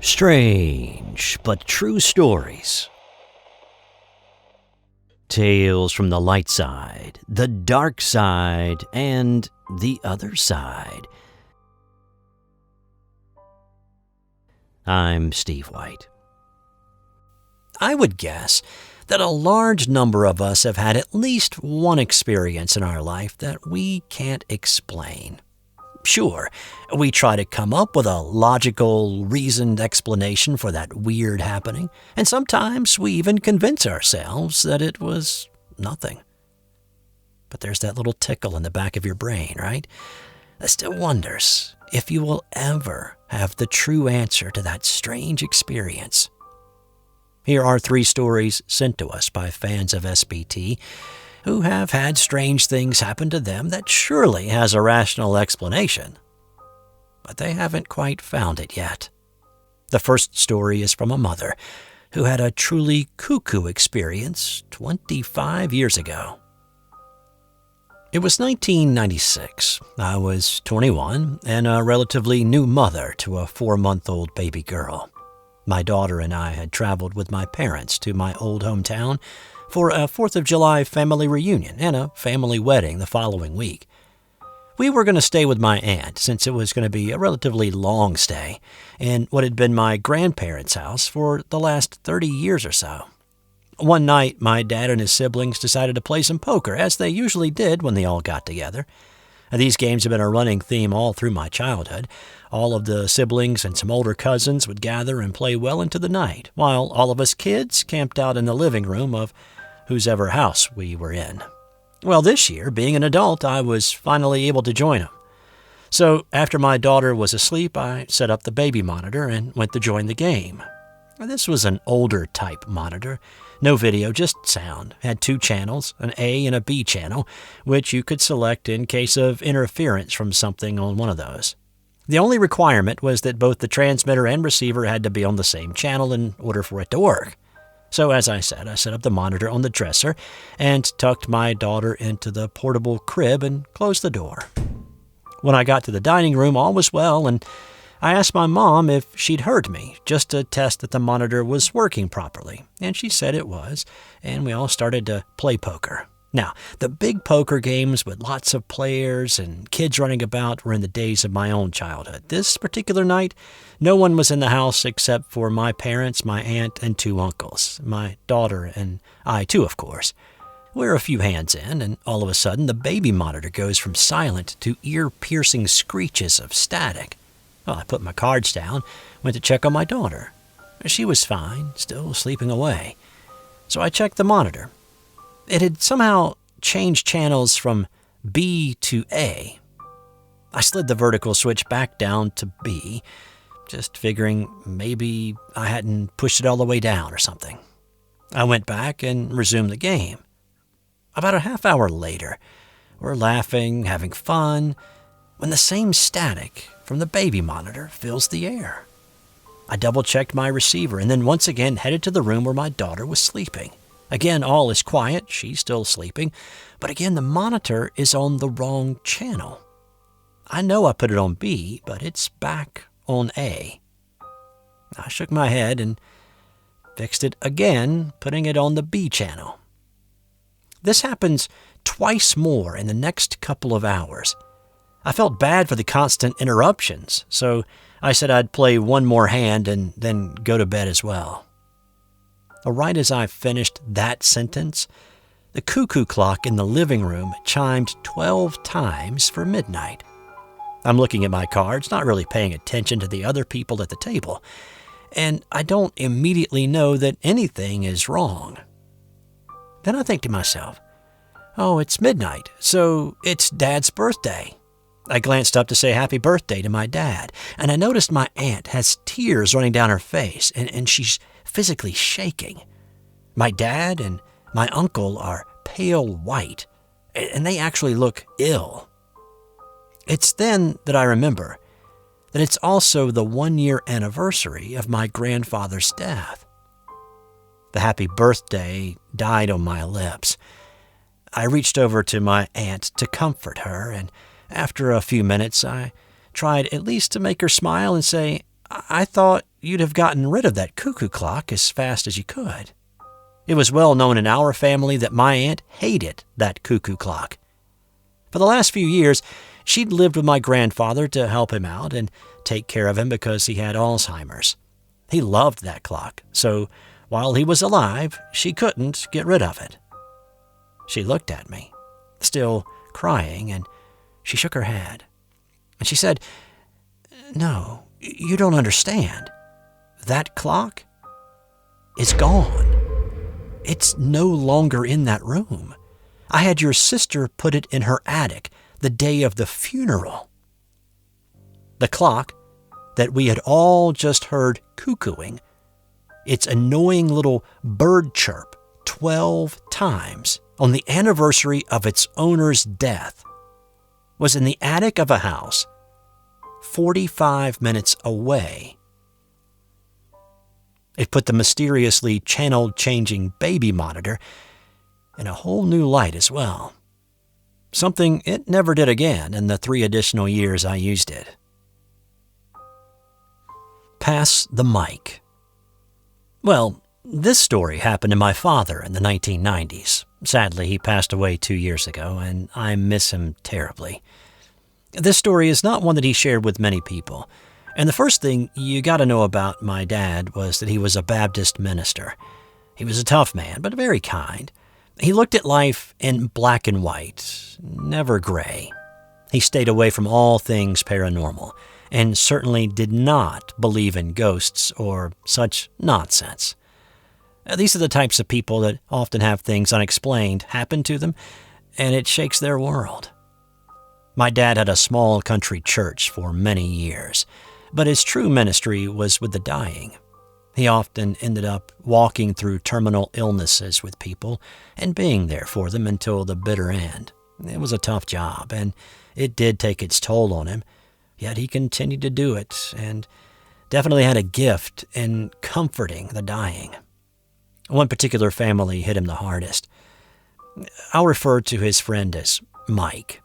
Strange but true stories. Tales from the light side, the dark side, and the other side. I'm Steve White. I would guess that a large number of us have had at least one experience in our life that we can't explain. Sure, we try to come up with a logical, reasoned explanation for that weird happening, and sometimes we even convince ourselves that it was nothing. But there's that little tickle in the back of your brain, right? That still wonders if you will ever have the true answer to that strange experience. Here are 3 stories sent to us by fans of SBT who have had strange things happen to them that surely has a rational explanation, but they haven't quite found it yet. The first story is from a mother who had a truly cuckoo experience 25 years ago. It was 1996. I was 21 and a relatively new mother to a 4-month-old baby girl. My daughter and I had traveled with my parents to my old hometown for a 4th of July family reunion and a family wedding the following week. We were going to stay with my aunt since it was going to be a relatively long stay in what had been my grandparents' house for the last 30 years or so. One night, my dad and his siblings decided to play some poker, as they usually did when they all got together. These games have been a running theme all through my childhood. All of the siblings and some older cousins would gather and play well into the night, while all of us kids camped out in the living room of whosever house we were in. Well, this year, being an adult, I was finally able to join them. So after my daughter was asleep, I set up the baby monitor and went to join the game. This was an older type monitor. No video, just sound. Had 2 channels, an A and a B channel, which you could select in case of interference from something on one of those. The only requirement was that both the transmitter and receiver had to be on the same channel in order for it to work. So as I said, I set up the monitor on the dresser and tucked my daughter into the portable crib and closed the door. When I got to the dining room, all was well, and I asked my mom if she'd heard me, just to test that the monitor was working properly, and she said it was, and we all started to play poker. Now, the big poker games with lots of players and kids running about were in the days of my own childhood. This particular night, no one was in the house except for my parents, my aunt, and 2 uncles, my daughter, and I too, of course. We're a few hands in, and all of a sudden, the baby monitor goes from silent to ear-piercing screeches of static. Well, I put my cards down, went to check on my daughter. She was fine, still sleeping away. So I checked the monitor. It had somehow changed channels from B to A. I slid the vertical switch back down to B, just figuring maybe I hadn't pushed it all the way down or something. I went back and resumed the game. About a half hour later, we're laughing, having fun, when the same static from the baby monitor fills the air. I double-checked my receiver and then once again headed to the room where my daughter was sleeping. Again, all is quiet, she's still sleeping, but again the monitor is on the wrong channel. I know I put it on B, but it's back on A. I shook my head and fixed it again, putting it on the B channel. This happens twice more in the next couple of hours. I felt bad for the constant interruptions, so I said I'd play one more hand and then go to bed as well. Right as I finished that sentence, the cuckoo clock in the living room chimed 12 times for midnight. I'm looking at my cards, not really paying attention to the other people at the table, and I don't immediately know that anything is wrong. Then I think to myself, oh, it's midnight, so it's Dad's birthday. I glanced up to say happy birthday to my dad, and I noticed my aunt has tears running down her face, and she's physically shaking. My dad and my uncle are pale white, and they actually look ill. It's then that I remember that it's also the 1-year anniversary of my grandfather's death. The happy birthday died on my lips. I reached over to my aunt to comfort her, and after a few minutes, I tried at least to make her smile and say, I thought you'd have gotten rid of that cuckoo clock as fast as you could. It was well known in our family that my aunt hated that cuckoo clock. For the last few years, she'd lived with my grandfather to help him out and take care of him because he had Alzheimer's. He loved that clock, so while he was alive, she couldn't get rid of it. She looked at me, still crying, and she shook her head. And she said, "No, you don't understand. That clock is gone. It's no longer in that room. I had your sister put it in her attic the day of the funeral." The clock that we had all just heard cuckooing, its annoying little bird chirp 12 times on the anniversary of its owner's death, was in the attic of a house 45 minutes away. It put the mysteriously channel-changing baby monitor in a whole new light as well. Something it never did again in the 3 additional years I used it. Pass the mic. Well, this story happened to my father in the 1990s. Sadly, he passed away 2 years ago, and I miss him terribly. This story is not one that he shared with many people. And the first thing you got to know about my dad was that he was a Baptist minister. He was a tough man, but very kind. He looked at life in black and white, never gray. He stayed away from all things paranormal, and certainly did not believe in ghosts or such nonsense. These are the types of people that often have things unexplained happen to them, and it shakes their world. My dad had a small country church for many years, but his true ministry was with the dying. He often ended up walking through terminal illnesses with people and being there for them until the bitter end. It was a tough job, and it did take its toll on him, yet he continued to do it and definitely had a gift in comforting the dying. One particular family hit him the hardest. I'll refer to his friend as Mike.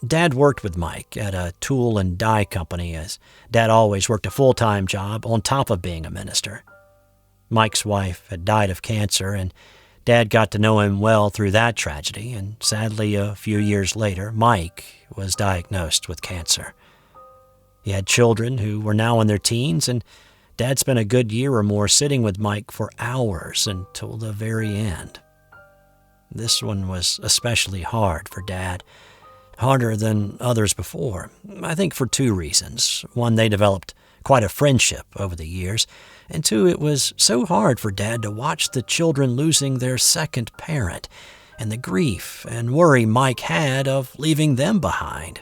Dad worked with Mike at a tool and die company, as Dad always worked a full-time job on top of being a minister. Mike's wife had died of cancer, and Dad got to know him well through that tragedy, and sadly, a few years later, Mike was diagnosed with cancer. He had children who were now in their teens, and Dad spent a good year or more sitting with Mike for hours until the very end. This one was especially hard for Dad. Harder than others before, I think for 2 reasons. One, they developed quite a friendship over the years, and 2, it was so hard for Dad to watch the children losing their second parent, and the grief and worry Mike had of leaving them behind.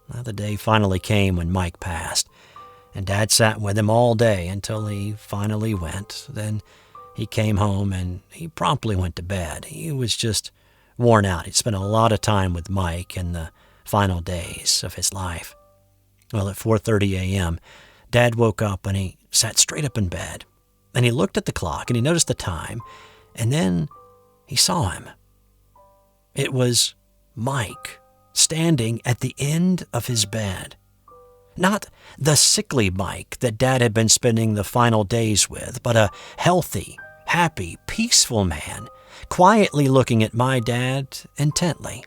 The day finally came when Mike passed, and Dad sat with him all day until he finally went. Then he came home, and he promptly went to bed. He was just worn out. He'd spent a lot of time with Mike in the final days of his life. Well, at 4:30 a.m., Dad woke up and he sat straight up in bed. And he looked at the clock and he noticed the time, and then he saw him. It was Mike standing at the end of his bed. Not the sickly Mike that Dad had been spending the final days with, but a healthy, happy, peaceful man, quietly looking at my dad intently.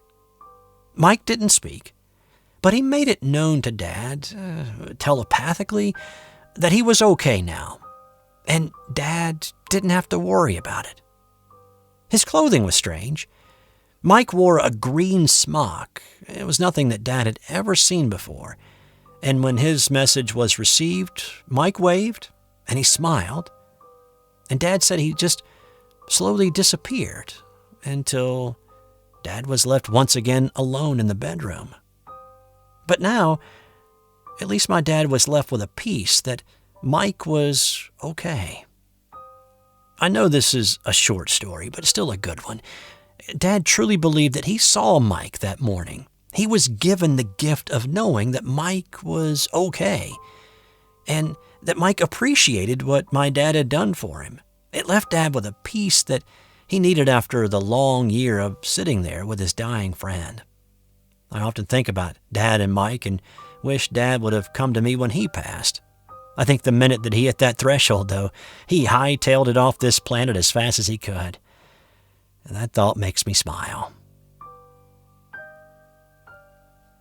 Mike didn't speak, but he made it known to Dad, telepathically, that he was okay now, and Dad didn't have to worry about it. His clothing was strange. Mike wore a green smock. It was nothing that Dad had ever seen before, and when his message was received, Mike waved, and he smiled, and Dad said he just slowly disappeared until Dad was left once again alone in the bedroom. But now, at least my dad was left with a peace that Mike was okay. I know this is a short story, but it's still a good one. Dad truly believed that he saw Mike that morning. He was given the gift of knowing that Mike was okay, and that Mike appreciated what my dad had done for him. It left Dad with a peace that he needed after the long year of sitting there with his dying friend. I often think about Dad and Mike and wish Dad would have come to me when he passed. I think the minute that he hit that threshold, though, he hightailed it off this planet as fast as he could. And that thought makes me smile.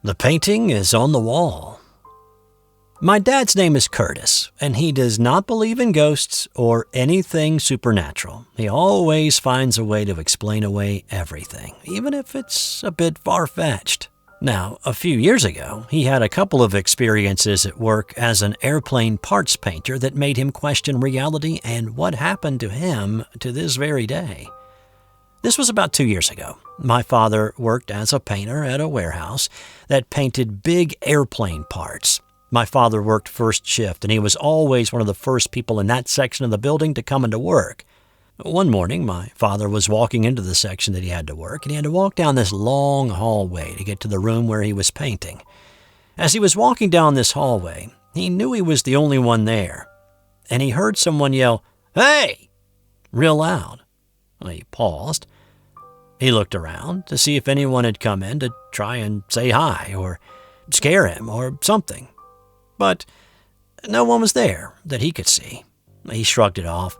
The painting is on the wall. My dad's name is Curtis, and he does not believe in ghosts or anything supernatural. He always finds a way to explain away everything, even if it's a bit far-fetched. Now, a few years ago, he had a couple of experiences at work as an airplane parts painter that made him question reality and what happened to him to this very day. This was about 2 years ago. My father worked as a painter at a warehouse that painted big airplane parts. My father worked first shift, and he was always one of the first people in that section of the building to come into work. One morning, my father was walking into the section that he had to work, and he had to walk down this long hallway to get to the room where he was painting. As he was walking down this hallway, he knew he was the only one there, and he heard someone yell, "Hey!" real loud. He paused. He looked around to see if anyone had come in to try and say hi or scare him or something. But no one was there that he could see. He shrugged it off,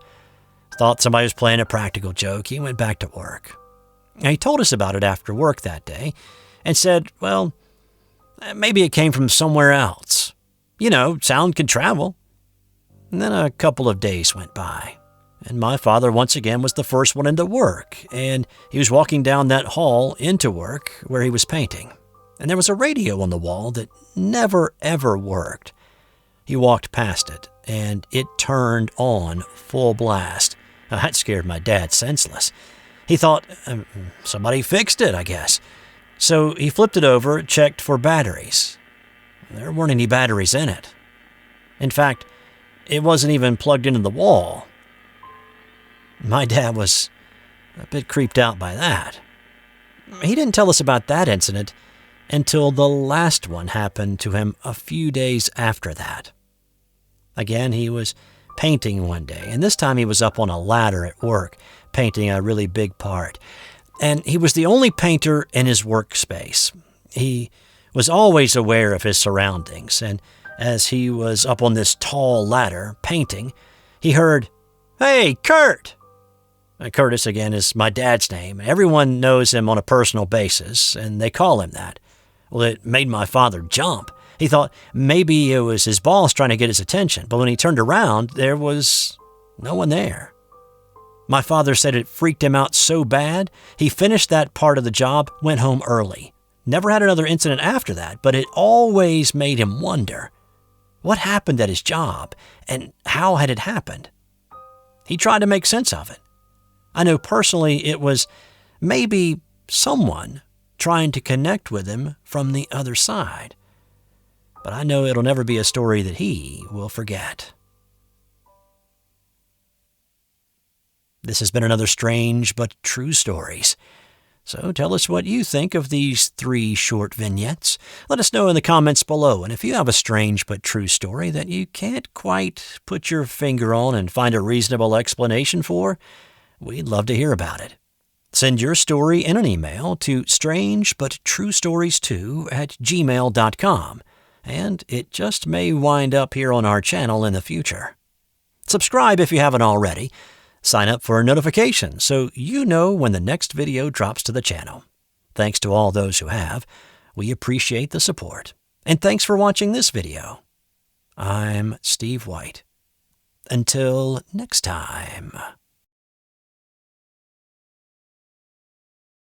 thought somebody was playing a practical joke. He went back to work. He told us about it after work that day and said, well, maybe it came from somewhere else. Sound can travel. And then a couple of days went by, and my father once again was the first one into work, and he was walking down that hall into work where he was painting. And there was a radio on the wall that never, ever worked. He walked past it, and it turned on full blast. That scared my dad senseless. He thought, somebody fixed it, I guess. So he flipped it over, checked for batteries. There weren't any batteries in it. In fact, it wasn't even plugged into the wall. My dad was a bit creeped out by that. He didn't tell us about that incident until the last one happened to him a few days after that. Again, he was painting one day, and this time he was up on a ladder at work, painting a really big part. And he was the only painter in his workspace. He was always aware of his surroundings, and as he was up on this tall ladder painting, he heard, "Hey, Kurt!" Curtis, again, is my dad's name. Everyone knows him on a personal basis, and they call him that. Well, it made my father jump. He thought maybe it was his boss trying to get his attention, but when he turned around, there was no one there. My father said it freaked him out so bad, he finished that part of the job, went home early. Never had another incident after that, but it always made him wonder what happened at his job and how had it happened. He tried to make sense of it. I know personally it was maybe someone trying to connect with him from the other side. But I know it'll never be a story that he will forget. This has been another Strange But True Stories. So tell us what you think of these 3 short vignettes. Let us know in the comments below. And if you have a strange but true story that you can't quite put your finger on and find a reasonable explanation for, we'd love to hear about it. Send your story in an email to strangebutTrueStories2@gmail.com, and it just may wind up here on our channel in the future. Subscribe if you haven't already. Sign up for notifications so you know when the next video drops to the channel. Thanks to all those who have. We appreciate the support. And thanks for watching this video. I'm Steve White. Until next time.